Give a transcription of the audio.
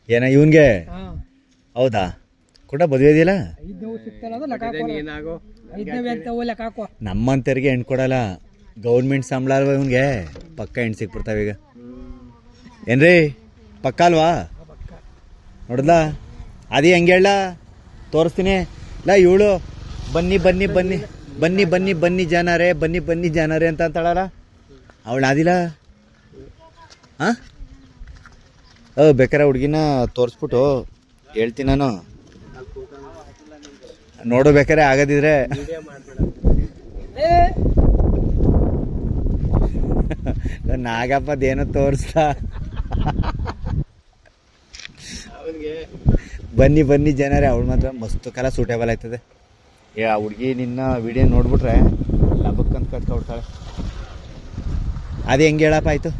ಏನ ಇವನ್ಗೆ ಹೌದಾ ಕೂಡ ಮದುವೆ ಇದೆಯಲ್ಲ ನಮ್ಮಂತರಿಗೆ ಹೆಣ್ಣು ಕೊಡಲ್ಲ ಗೌರ್ಮೆಂಟ್ ಸಂಬಳ ಅಲ್ವಾ ಇವನ್ಗೆ ಪಕ್ಕ ಹೆಣ್ಣು ಸಿಕ್ಬಿಡ್ತಾವ ಈಗ ಏನ್ರಿ ಪಕ್ಕ ಅಲ್ವಾ ನೋಡ್ದಾ ಅದೇ ಹೆಂಗೆ ಹೇಳ ತೋರಿಸ್ತೀನಿ ಇಲ್ಲ ಇವಳು ಬನ್ನಿ ಬನ್ನಿ ಬನ್ನಿ ಬನ್ನಿ ಬನ್ನಿ ಬನ್ನಿ ಜಾನಾರೆ ಬನ್ನಿ ಬನ್ನಿ ಜಾನಾರೆ ಅಂತ ಅಂತಾಳಲ್ಲ ಅವಳು ಆದಿಲ್ಲ ಹಾಂ ಬೇಕಾರೆ ಹುಡುಗಿನ ತೋರಿಸ್ಬಿಟ್ಟು ಹೇಳ್ತೀನಿ ನಾನು ನೋಡು ಬೇಕಾರೆ ಆಗದಿದ್ರೆ ನಾಗಪ್ಪದೇನೋ ತೋರಿಸ್ತಾ ಬನ್ನಿ ಬನ್ನಿ ಜನರೇ ಅವಳು ಮಾತ್ರ ಮಸ್ತ್ ಕಾಲ ಸೂಟೇಬಲ್ ಆಯ್ತದೆ ಆ ಹುಡುಗಿ ನಿನ್ನ ವಿಡಿಯೋ ನೋಡ್ಬಿಟ್ರೆ ಲಬಕ್ಕಂತ ಕಟ್ಕೊಡ್ತಾಳೆ ಅದು ಹೆಂಗೆ ಹೇಳಪ್ಪ ಆಯಿತು